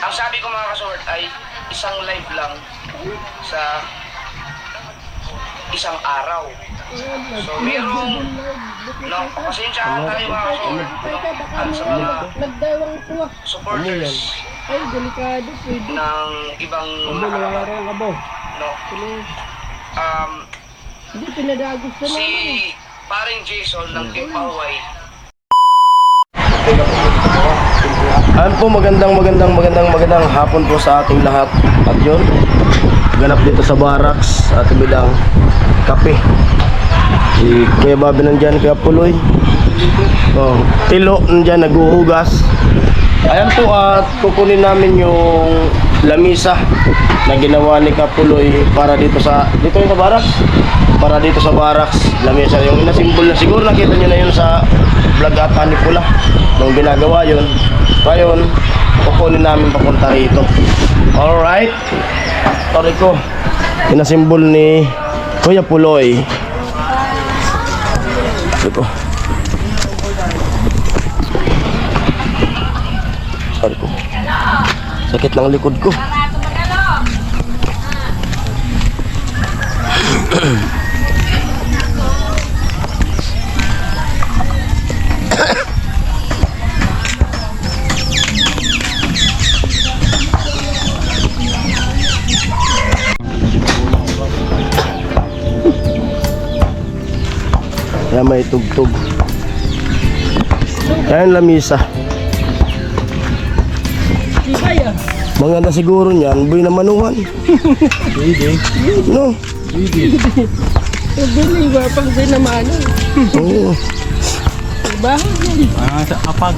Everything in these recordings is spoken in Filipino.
Ang sabi ko mga kasort ay isang live lang sa isang araw. So merong pasensyahan tayo mga kasort at sa mga Nagdawang tuwa. supporters Ay, delikado. Pwede. ng ibang no. Hindi, pinadagos na Si naman. paring Jason ng Team Pahuay. Ayan po, magandang hapon po sa ating lahat. At yun, ganap dito sa barracks at bilang kape. Si Kuya Bobby nandyan, Kuya Puloy. Oh, Tilo nandyan, naghuhugas. Ayan po, at kukunin namin yung lamisa na ginawa ni Kapuloy para dito sa barracks. Para dito sa barracks, lamisa yung inasimbol na siguro nakita nyo na yun sa vlog ata ni Pula nung ginagawa yun. Ngayon, kukunin namin papunta rito. Alright, sorry ko, inasimbol ni Kuya Puloy. Ito. Sorry ko, sakit ng likod ko. Kaya may tugtog. Kaya lamisa. Maganda siguro niyan, boy na manuhan. Hindi. No? Hindi. Pagdali, wapang din naman. Oo. Bahag yan. Sa apag.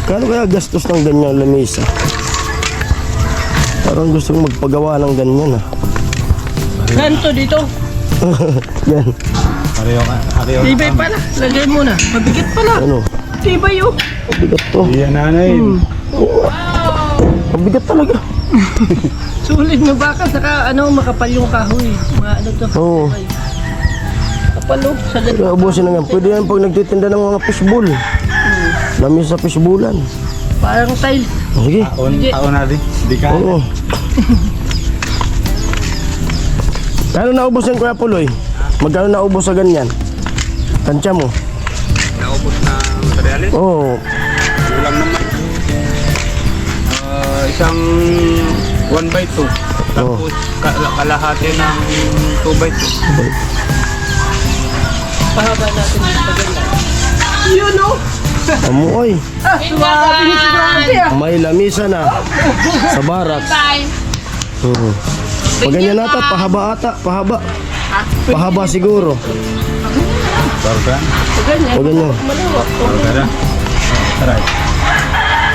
Kano kaya gastos ng ganyang lamisa? Parang gusto kong magpagawa ng ganyan ah. Ganto dito. Yan. Pareho. Tibay pala. Lagay mo na. Mabigat pala. Ano? Tibay oh. Mabigat to. Iyan nanay. Mabigat talaga. Sulit na baka. Saka makapal yung kahoy. Ano to? Oo. Kapalo. Sa Kaya ubusin na yan. Pwede yan pag nagtitinda ng mga fishbowl. Lamisa fishbowlan. parang tile. Sige. Taon na rin. Di ka. Oo. Kano naubos yan, Kuya Puloy? Magkano naubos sa ganyan? Tansya mo? Naubos na materialis? Oo. Ulang naman. Isang 1/2. Tapos kalahati ng 2/2. Pahaba natin yung paganda. Yun o! Amuoy. Suwabi ni Suwabi ah! May lamisa na sa barracks. Pag ganyan ata, pahaba ata, pahaba. Pahaba siguro. Barga. Ganyan. Pag ganyan. Malawak. Barga. Taray.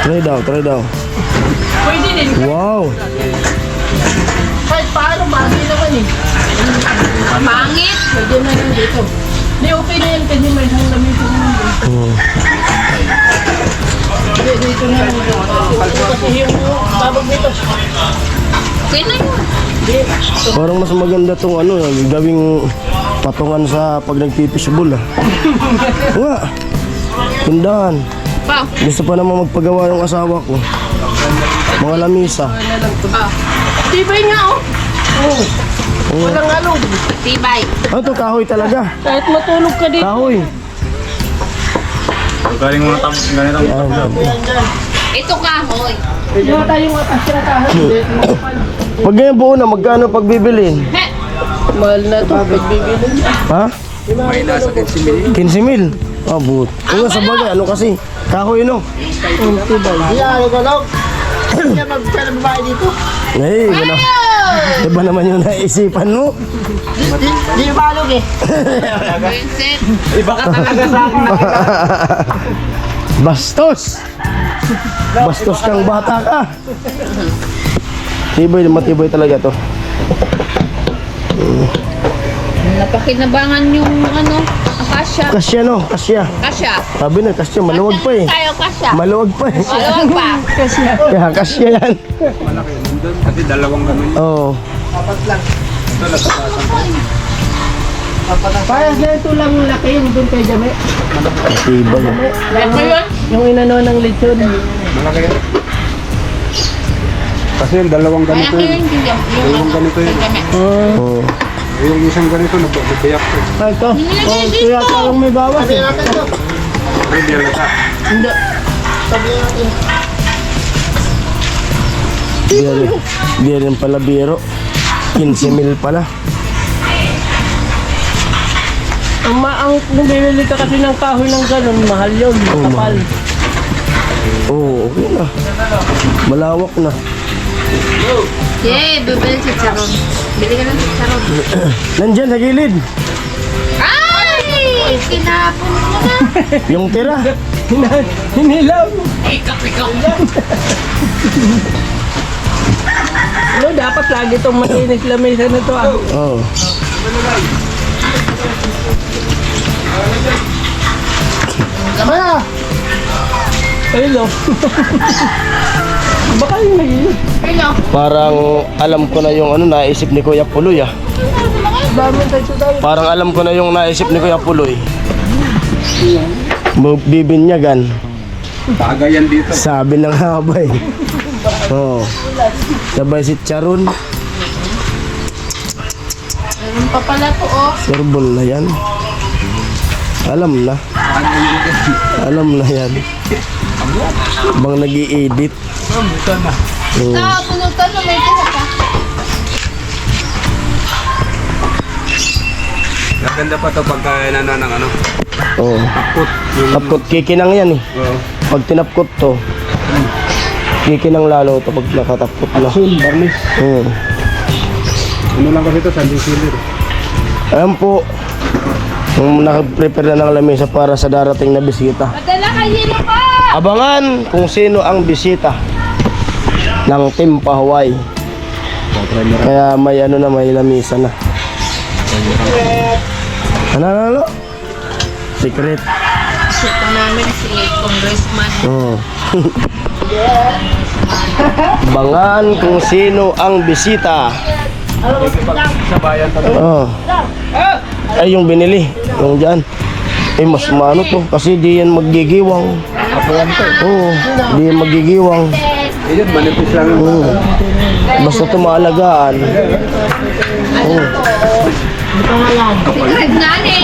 Try daw. Pwede din. Wow. Kahit paano, bagay naman eh. Pangit! Pwede na lang dito. Hindi, okay na yan kasi may hanglamin ko naman dito. Hindi, dito na lang dito. Kasi yung babag nito. Okay na yun. Parang mas maganda tong gawing patungan sa pag nagpipishbol ah. Nga. Tindahan. Pa? Gusto pa naman magpagawa ng asawa ko. Mga lamisa. Tibay nga oh. Oo. Walang alog. Tibay. Ano to, kahoy talaga? Kahit matulog ka dito. Kahoy. Galing mga ganito. Ito kahoy. Pwede na tayong makasira kahit. Pag ganyan buo na, magkano pag bibilin? Mahal na to. Pagbibilin. Ha? May nasa 15 15,000? Ah, but. Ano sa bagay, ano kasi? Kahoy no? Eh, ano? Iba naman yung naisipan mo. Di balog eh. Vincent. Iba ka talaga sa akin. Bastos! Bastos kang bata ka. Matibay talaga to. Napakinabangan yung akasya. Kasya no, kasya. Kasya. Sabi na, kasya, maluwag pa eh. Tayo kasya. Maluwag pa eh. Maluwag pa. Kaya kasya yan. Malaki yun doon. Kasi dalawang ganun. Oo. Ito, nagpapasang ko. Parang ganito lang laki yung doon kay Jame. Matibay. Ito yun. Yung inano ng lechon. Malaki yan. Kasi yung dalawang ganito Malaki yun. yun. Dalawang ganito yun. Oo. Yung isang ganito, nagbiyak ko. Ay, ito. Nilagay Oh, dito. kaya parang may bawas eh. Hindi alata. Hindi. Di rin pala biro. 15 mil pala. Ang kung bibili ka kasi ng kahoy ng ganun, mahal yun. Kapal. Oo, okay na. Malawak na. Yeah, bibili si Charon. Bili ka ng Charon. Nandyan sa gilid. Ay! Tinapon mo na. Yung tira. Hinilaw. Ano, dapat lagi itong malinis lamesa na to ah. Oo. Kaya! Ayun o. Baka yung nagiging. Ano? Parang alam ko na yung ano naisip ni Kuya Puloy ah. Dami tayo tayo. Parang alam ko na yung naisip ni Kuya Puloy. Bibinyagan. Bagay yan dito. Sabi ng habay. Oo. Sabay si Charon. Meron pa pala to, oh. Surbol na yan. Alam na. Alam na yan. Bang nag-i-edit. Oo. Punutan na may tira pa. Maganda pa to pagka inano ng ano. Oo. Tapot. Yung Tapkot kikinang yan eh. Pag tinapkot to, kikinang lalo to pag nakatapkot na. barnis. Ano lang kasi ito, sanding sealer. Ayan po. Kung nakaprepare na ng lamesa para sa darating na bisita. Madala kayo na pa! Abangan kung sino ang bisita ng Team Pahuway. Kaya may ano na, may lamesa na. Ano? Secret. Ito namin si Congressman. Oo. Abangan kung sino ang bisita. Sa bayan tayo. Oh. Ay, yung binili. Yung dyan. Eh, mas maano to. Kasi di yan magigiwang. Kapuan to. Oo. Di yan magigiwang. Ayun, manipis lang yung Oo. Basta ito maalagaan. Oo. Secret nga ni!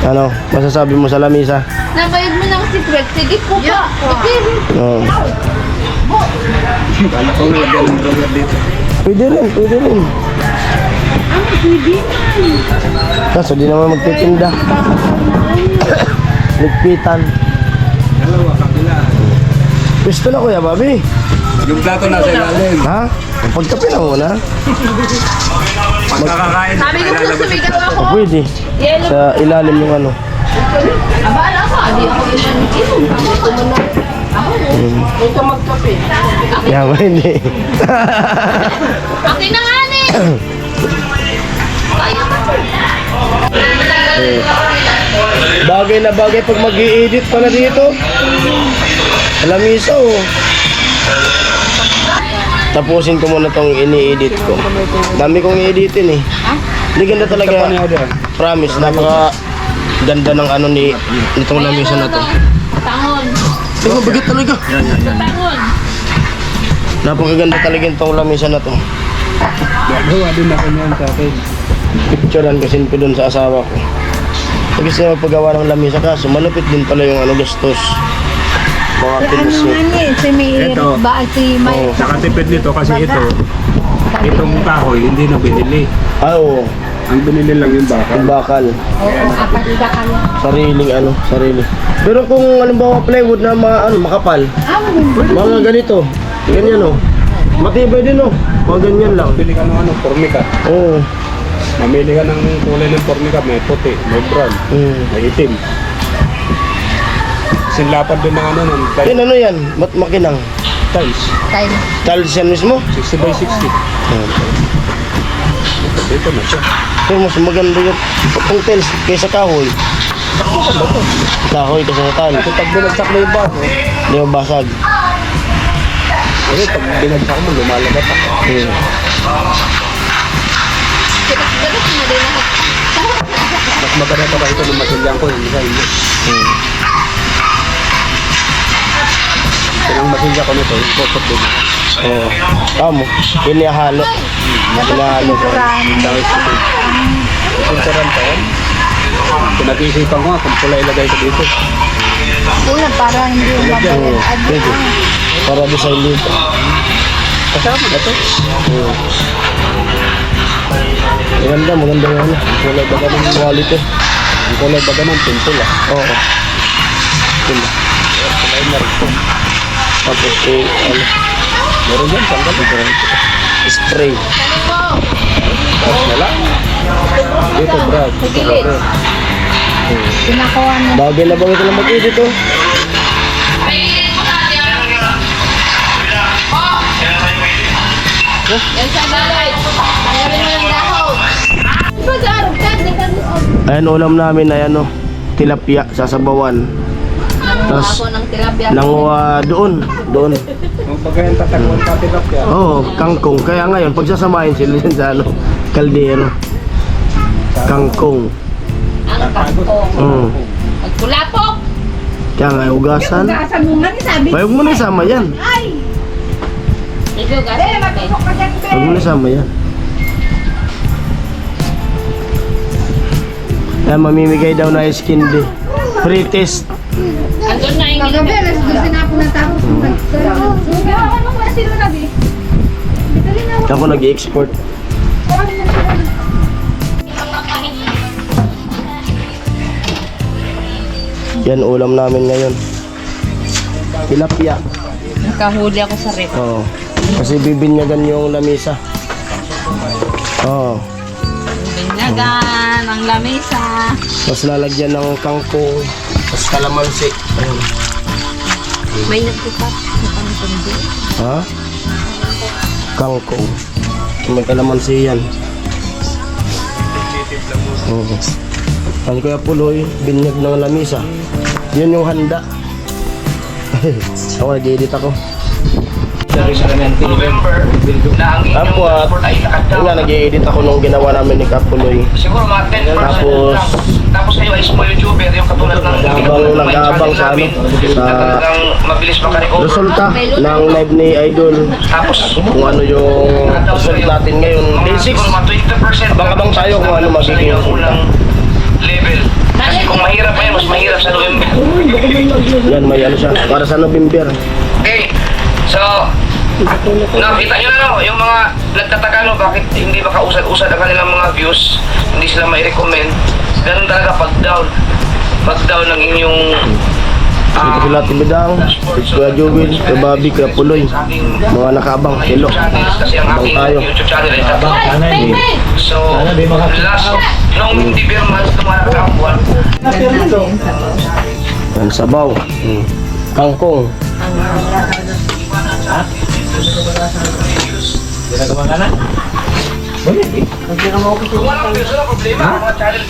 Ano? Masasabi mo sa lamisa? Nabayad mo ng secret. Sige po pa. Oo. Kala ko lagyan ng droga dito. Pwede rin. Kaso di naman magtitinda. Ligpitan. Dalawa, kabila. Gusto na Kuya Bobby. Yung plato nasa ilalim. Ha? Pagkape na muna. Pagkakakain, Sabi ko na sumigaw ako. O, pwede. Sa ilalim yung ano. Abala ka. Di ako ilan. Huwag ka magkape. Kaya ba hindi? Akin na nga ni! Bagay na bagay pag mag-i-edit pala dito. Lamisa oh. Tapusin ko muna tong ini-edit ko. Dami kong i-editin eh. Hindi ganda talaga. Promise, napaka ganda ng ano ni nitong lamisa na to. Tangon. Ito mabigat talaga. Tangon. Napakaganda talaga itong lamisa na to. Gawa din ako niyan sa akin. Picturean kasi ko dun sa asawa ko. Kasi siya magpagawa ng lamisa kaso malupit din pala yung ano gastos. Mga pinisip. Si Mayor Ito. ba? Si May. Oo. Nakatipid nito kasi itong kahoy hindi na binili. Ah, oo. Ang binili lang yung baka. Yung bakal. Oo, apat ka kaya. Sarili. Pero kung halimbawa plywood na makapal, mga ganito, ganyan oh. Matibay din oh. Mga ganyan lang. Bili ka ng ano, formica. Oo. Mamili ka ng kulay ng formica. May puti, may brown, may itim. Sinlapan din ng ano, ng Yan ano yan? Makinang. tiles. Time. Tiles yan mismo? 60 by 60. Dito na siya. Pero mas maganda yung kung tiles kaysa kahoy. Kahoy kasi sa tiles. Pag binagsak mo yung bago, Hindi mo basag. pag binagsak mo, lumalagat ako. maganda pa ito ng masilyang ko, hindi sa inyo. Yung masilya ko nito, yung kokot din. Oo. Tamo. Inihalo. Inihalo ko. Dahil sa ito. Puntaran pa yan. Pinag-iisipan ko nga kung pula ilagay ko dito. Una para hindi Oo. Pwede. Para di sa ilito. Kasama na ito. Oo. Maganda, maganda nga na. Kulay ba ganun quality? Ang kulay ba ganun, pintul ah. Oo. Pula. Kulay na rin ito. Tapos ano. Meron yan, tanggal ito. Spray. Tapos na lang. Dito, Brad. Gilid. Pinakuha na. Bagay na bagay ko lang mag-edit oh. Yan sa balay. Ayarin mo yung dahon. Pag-arog ka, di ka doon. Ayan ulam namin ay ano. Tilapia sa sabawan. Tapos Ako ng tilapia. nanguha doon. Doon. Kung pagkain tatagwan ka, tilap yan. Oo, kangkong. Kaya ngayon, pagsasamahin sila dyan sa ano, kaldero. Kangkong. Ang kangkong. Magkulapok. Kaya nga, ugasan. Ugasan mo nga, sabi. Huwag mo na isama yan. Ito, ugasan mo. Huwag mo na isama yan. Kaya mamimigay daw na ice candy. Free test. Andun na yung gilid. Kagabi, alas 12 na ako natapos. Anong oras sila nabi? Ako nag-export. Yan ulam namin ngayon. Tilapia. Nakahuli ako sa rep. Oo. Kasi bibinyagan yung lamisa. Oo. Binyagan ang lamesa. Tapos lalagyan ng kangkong. Tapos kalamansi. Ayun. May nagtupat. Napangtundi. Ha? Kangkong. May kalamansi yan. Oo. Ang Kuya Puloy, binyag ng lamisa. Yun yung handa. Ako nag-edit ako. November na ang inyong Apo at passport ay yun nakadaw. nga, nag-edit ako nung ginawa namin ni Kapuloy. Siguro mga 10% Tapos, lang. Tapos kayo ay small YouTuber, yung katulad ng nag-aabang sa ano, sa na talagang mabilis makarecover. resulta ng live ni Idol. Tapos, Kung ano yung result natin ngayon. Day 6. siguro mga 20%. Abang-abang tayo kung ano magiging yung unang level. Kasi kung mahirap pa yan, mas mahirap sa November. Yan, may ano siya. Para sa November. Okay, so, nakita nyo na no, yung mga nagtataka no, bakit hindi makausad-usad ang kanilang mga views, hindi sila may recommend. Ganun talaga pag down ng inyong Dito sila Tibidang, Kuya Jubin, Kuya Bobby, Kuya Puloy. Mga nakaabang, hello. Kasi ang Abang aking tayo. YouTube channel ay tatlo. So, last, nung hindi beer months, tumalakang buwan. Yan, sabaw. Kangkong. Kung walang personal problema, mga channel.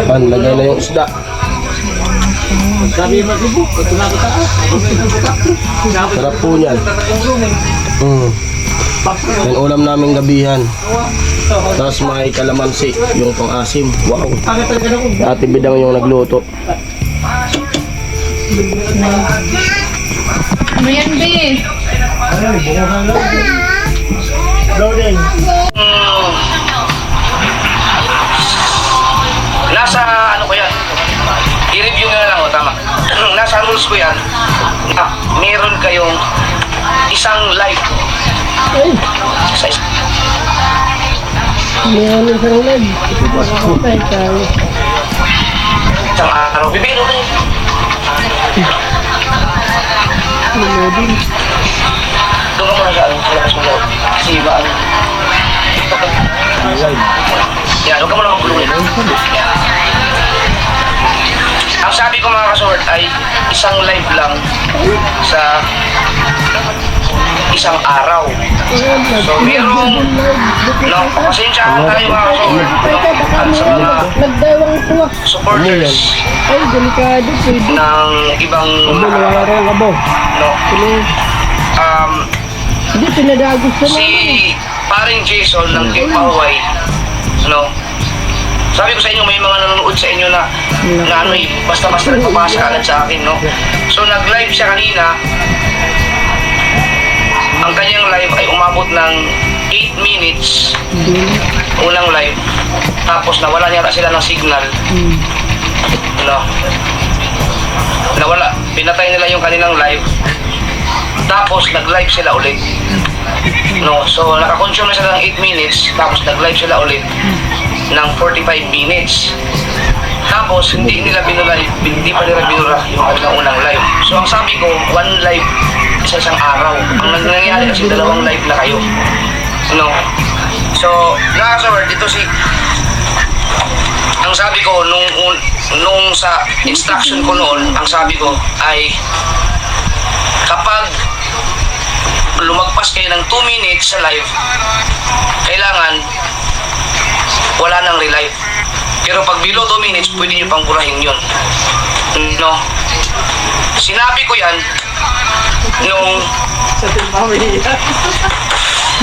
Yan, lagay na yung isda. Sarap po yan. Yan ulam namin gabihan. Tapos may kalamansi, yung pang-asim. Wow. Ate Bidang yung nagluto. Ano yan, be? Nasa ano ko yan, i-review nyo na lang, tama. Nasa rules ko yan, na meron kayong isang live. Sa isang araw, bibigyan mo kayo. Doon ka muna sa ano, sa labas mo yan. Kasi iba ano. Yan, huwag ka muna magpulungin. Yan. Ang sabi ko mga kasort ay isang live lang sa isang araw. So merong no, pasensyahan tayo mga kasort at sa mga Nagdawang tuwa. supporters Ay, delikado. Pwede. ng ibang no, Hindi, pinadagos na si paring Jason ng Team Pahuway Ano? Sabi ko sa inyo, may mga nanonood sa inyo na ano eh, basta-basta nagpapasa ka agad sa akin, no? So, nag-live siya kanina. Ang kanyang live ay umabot ng 8 minutes. Unang live. Tapos, nawala yata sila ng signal. No? Nawala. Pinatay nila yung kanilang live. Tapos, nag-live sila ulit. No? So, nakakonsume na sila ng 8 minutes. Tapos, nag-live sila ulit ng 45 minutes. Tapos, hindi pa nila binura yung kanilang unang live. So, ang sabi ko, one live sa isang araw. Ang nangyayari kasi 2 live na kayo. No? So, nakasawar dito ang sabi ko, nung sa instruction ko noon, ang sabi ko ay, kapag lumagpas kayo ng 2 minutes sa live, kailangan wala nang relive. Pero pag below 2 minutes, pwede nyo pang burahin yun. No? Sinabi ko yan nung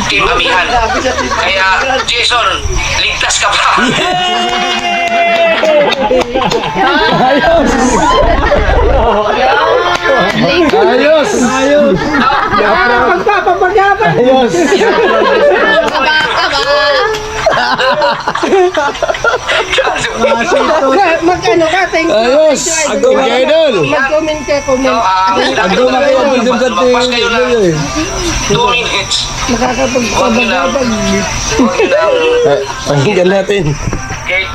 Team Amihan. Kaya, Jason, ligtas ka pa. Ayos! Ayos! Magpapapagyapan. Ayos! Magkano ka? Thank you. Ayos! Thank you, Sige, idol! Mag-comment ka, comment. Lumagpas kayo ng 2 minutes. Huwag nyo lang. Pakinggan natin. Okay.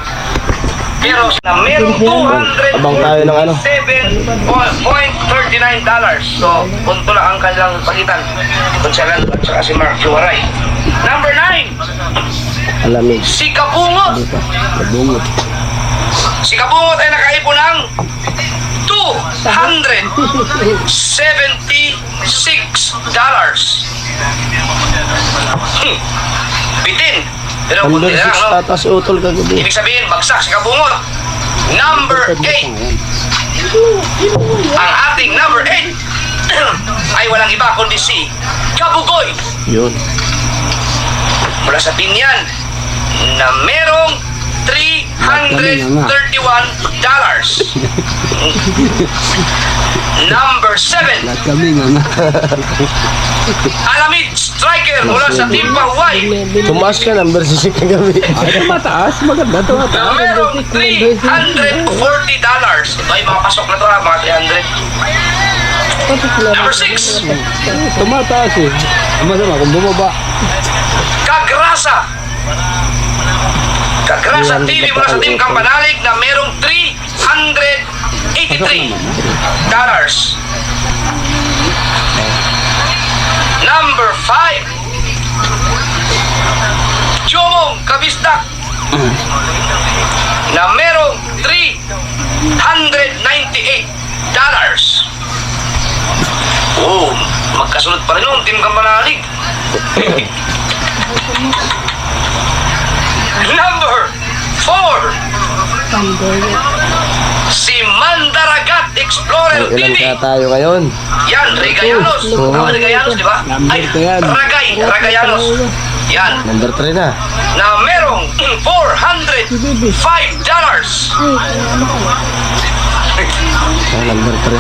Pero na merong Abang tayo ng ano. $207.39. So, punto lang ang kanilang pagitan. Konselan at saka si Mark Juwaray. Number 9, Alamig. si Kabungot. Nabungot. Si Kabungot ay nakaipon ng $276. Bitin. Pero Number kunti 6 lang, no? tatas utol kagabi. Ibig sabihin, bagsak si Kabungot. Number 8. Ang ating number 8 ay walang iba kundi si Kabugoy Yun. mula sa Binyan na merong $331. Number 7, Lahat kami nga nga. Alamid Striker mula sa Team Pahuay Tumas ka, number 6 kagabi. Mataas, maganda to. na merong $340. Ito ay mga pasok na to ha, mga 300. Number 6, Tumataas eh. Masama kung bumaba. Kagrasa TV mula sa Team Kampanalig na merong $383. Number 5, Jomong Kabisdak na merong $398. Oh, magkasunod pa rin yung Team Kampanalig. Number 4, si Mandaragat Explorer Ilan TV. kaya tayo ngayon? Yan, Regayanos. Oo. Tama, Regayanos, di ba? Number Ay, ko yan. Ragayanos. Yan, Number 3 na. na merong $405. Number 3.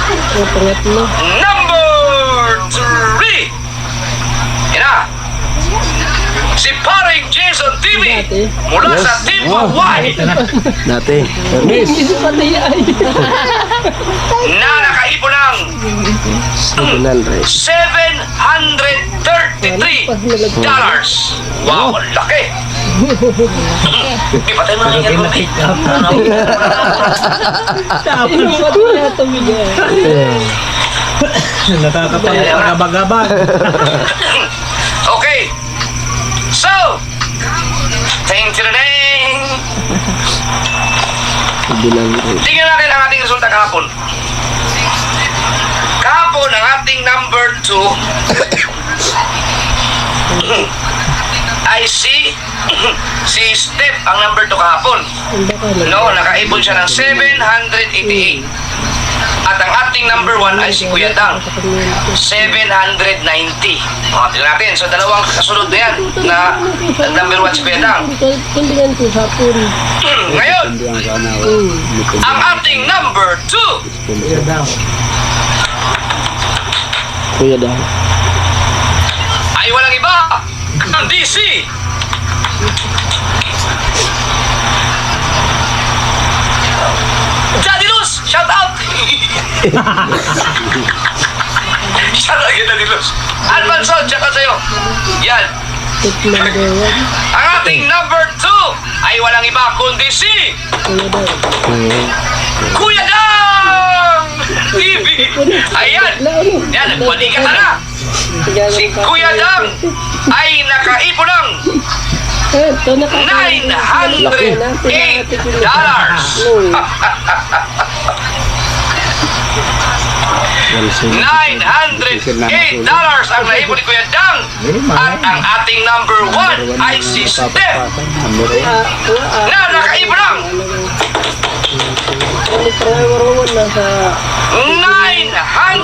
Number 3, yan na, si paring Jason TV mula sa Team Hawaii Dati. na nakaipon ng Signal rate. $733. Wow, ang laki. Di patay mo na yung aircon, eh. Nakakapagabagaba. Okay. So, ting tiraning. Signal rate. Tingnan natin ang ating resulta kahapon. Kahapon, ang ating number 2 ay si Steph ang number 2 kahapon. No, nakaipon siya ng $788. At ang ating number 1 ay si Kuya Dang. 790. Tingnan natin. So, dalawang kasunod na yan na number 1 si Kuya Dang. Tindihan ko sa puri. Ngayon, Hindi ang sana. ang ating number 2 Kuya Dang. ay walang iba kundi si Daddy Luz! Shout out! Shout out kay Daddy Luz. Alfonso, shout out sa'yo. Yan. Tip number 1. Ang ating number 2 ay walang iba kundi si Kuya Kuya daw. Dang TV. Ayan. Yan, nagpalikat ka na. Si Kuya Dang ay nakaipon ng Ito nakakain. $908. $908 ang naipon ni Kuya Dang. At ang ating number 1 ay si Steph na nakaipon ng $920.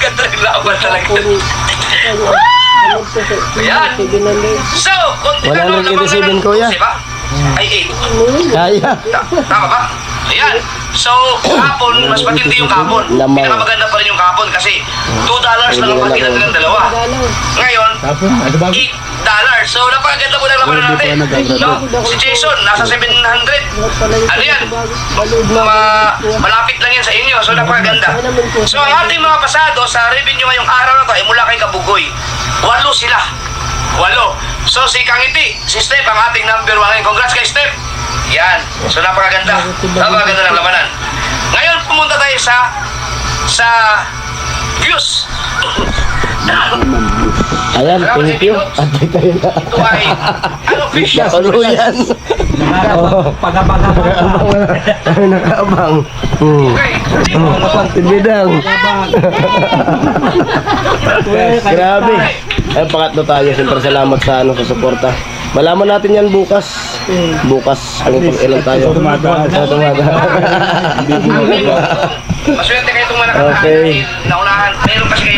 Ganda rin laban talaga. Ayan. So, kung tinanong na 187 kuya. diba? Ay, 8. Kaya. Tama ba? Ayan. So, kapon, mas matindi yung kapon. Lamang. Pinakamaganda pa rin yung kapon kasi $2 lang ang pagitan ng dalawa. Ngayon, $8. So, napakaganda po ng labanan natin. No? Si Jason, nasa 700. Ano yan? Malapit lang yan sa inyo. So, napakaganda. So, ang ating mga pasado sa revenue ngayong araw na to ay mula kay Kabugoy. 8 sila. 8. So, si Kangiti, si Steph, ang ating number 1 ngayon. Congrats kay Steph. Yan. So, napakaganda. Napakaganda ng labanan. Ngayon, pumunta tayo sa views. Ayan, thank you. Atay tayo na. Ito ay, ano fish? Nakuluyan. Nakaabang wala. Tayo nakaabang. Okay. Tibidang. Grabe. Ay, pangatlo tayo. Siyempre salamat sa sa suporta. Malaman natin yan bukas. Bukas, kung ilan tayo. Tumada. Maswerte kayo itong mga nakataan Okay. dahil naunahan. Meron kasi